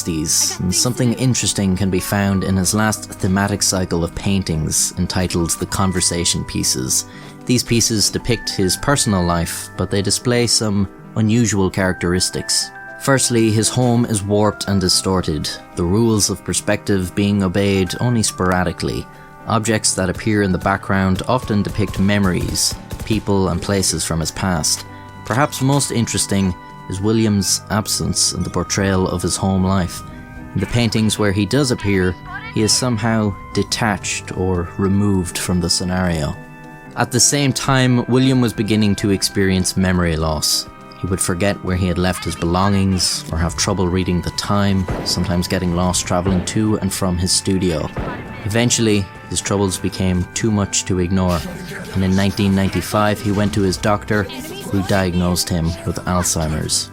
60s, and something interesting can be found in his last thematic cycle of paintings entitled The Conversation Pieces. These pieces depict his personal life, but they display some unusual characteristics. Firstly, his home is warped and distorted, the rules of perspective being obeyed only sporadically. Objects that appear in the background often depict memories, people and places from his past. Perhaps most interesting is William's absence in the portrayal of his home life. In the paintings where he does appear, he is somehow detached or removed from the scenario. At the same time, William was beginning to experience memory loss. He would forget where he had left his belongings, or have trouble reading the time, sometimes getting lost travelling to and from his studio. Eventually, his troubles became too much to ignore, and in 1995 he went to his doctor, who diagnosed him with Alzheimer's.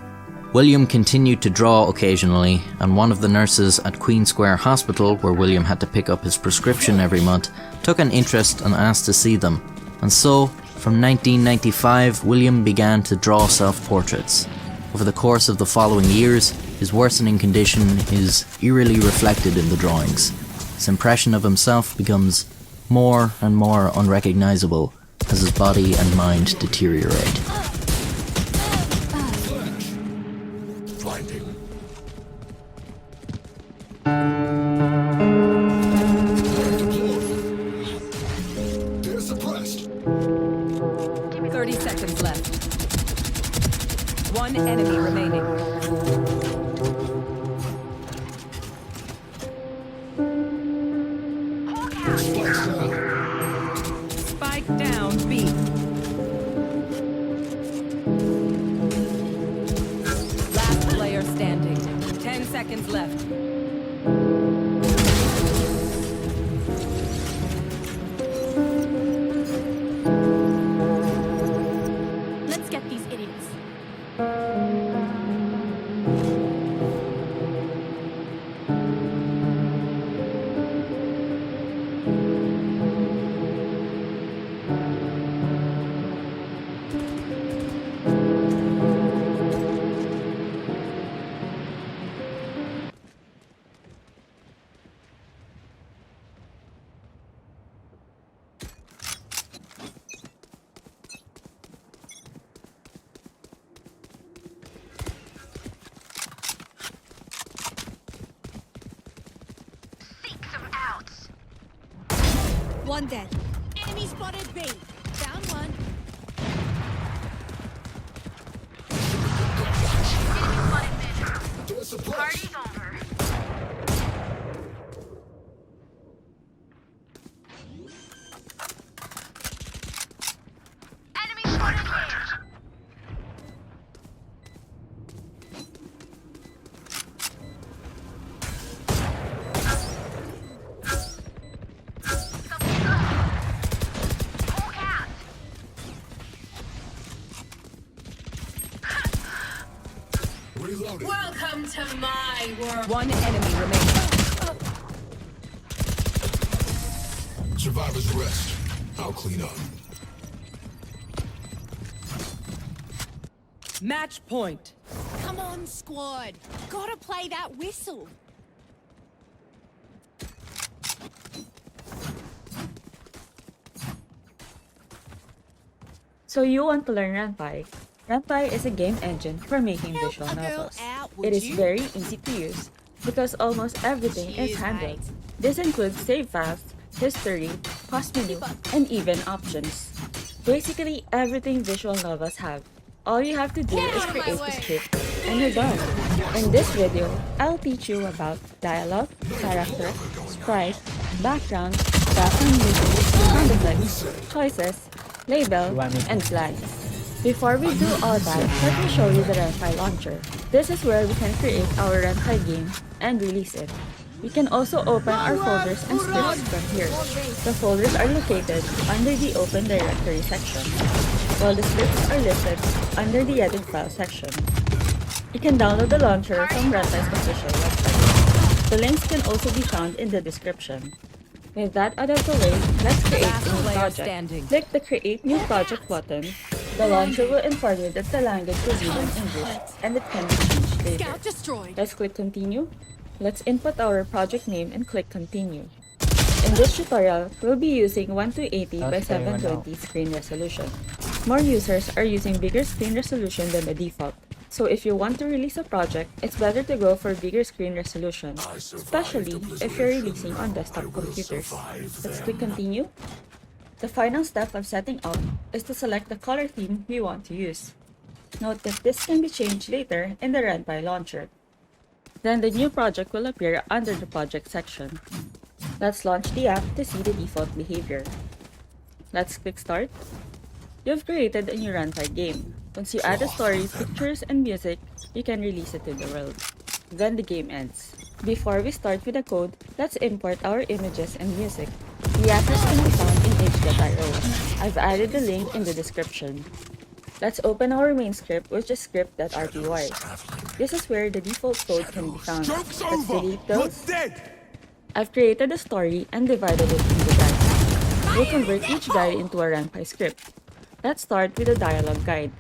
William continued to draw occasionally, and one of the nurses at Queen Square Hospital, where William had to pick up his prescription every month, took an interest and asked to see them. And so, from 1995, William began to draw self-portraits. Over the course of the following years, his worsening condition is eerily reflected in the drawings. His impression of himself becomes more and more unrecognizable as his body and mind deteriorate. One enemy remaining. Spike down B. Last player standing. 10 seconds left. Let's get these idiots. One dead. Enemy spotted B. Down one. Party's over. Enemy spotted here. Welcome to my world. One enemy remaining. Survivors rest. I'll clean up. Match point. Come on, squad. Gotta play that whistle. So you want to learn Ranpai? Ranpai is a game engine for making visual novels. It is very easy to use because almost everything is handled. This includes save files, history, pause menu, and even options. Basically everything visual novels have. All you have to do is create the script and you're done. In this video, I'll teach you about dialogue, character, sprite, background, background music, sound effects, choices, label, and flags. Before we do all that, let me show you the Ranpai launcher. This is where we can create our Ranpai game and release it. We can also open our folders and scripts from here. The folders are located under the Open Directory section, while the scripts are listed under the Edit File section. You can download the launcher from Rantai's official website. The links can also be found in the description. With that out of the way, let's create a new project. Click the Create New Project button. The launcher will inform you that the language will be in English and it can be changed later. Let's click Continue. Let's input our project name and click continue. In this tutorial, we'll be using 1280 by 720 screen resolution. More users are using bigger screen resolution than the default. So if you want to release a project, it's better to go for bigger screen resolution, especially if you're releasing on desktop computers. Let's click continue. The final step of setting up is to select the color theme we want to use. Note that this can be changed later in the Ren'Py launcher. Then the new project will appear under the project section. Let's launch the app to see the default behavior. Let's click start. You've created a new Ren'Py game. Once you add the stories, pictures, and music, you can release it to the world. Then the game ends. Before we start with the code, let's import our images and music. The address can be found in h.io. I've added the link in the description. Let's open our main script, which is script.rpy. This is where the default code can be found. Let's delete those. I've created a story and divided it into guides. We'll convert each guide into a Ren'Py script. Let's start with the dialogue guide.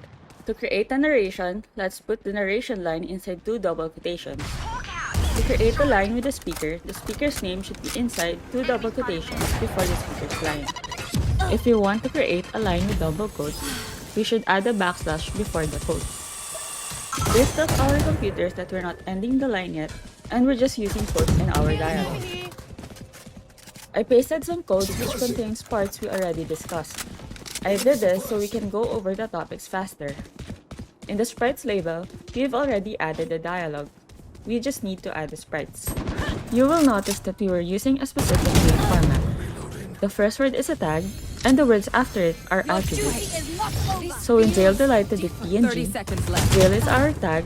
To create a narration, let's put the narration line inside 2 double quotations. To create a line with the speaker's name should be inside 2 double quotations before the speaker's line. If you want to create a line with double quotes, we should add a backslash before the quote. This tells our computers that we're not ending the line yet, and we're just using quotes in our dialogue. I pasted some code which contains parts we already discussed. I did this so we can go over the topics faster. In the sprites label, we've already added the dialogue. We just need to add the sprites. You will notice that we were using a specific name format. The first word is a tag, and the words after it are attributes. So when Zale delighted with 30 PNG, seconds left. Zale is our tag,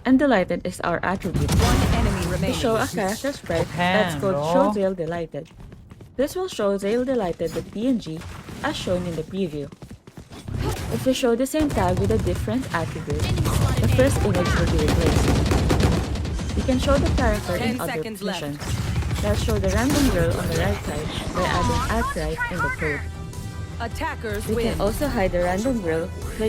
and delighted is our attribute. One enemy To remaining. show a character sprite, let's code show Zale delighted. This will show Zale delighted with PNG as shown in the preview. If we show the same tag with a different attribute, the first image will be replaced. We can show the character 10 in other seconds left. positions. Let's show the random girl on the right side by adding @right in the code. Attackers We win. can also hide the random girl by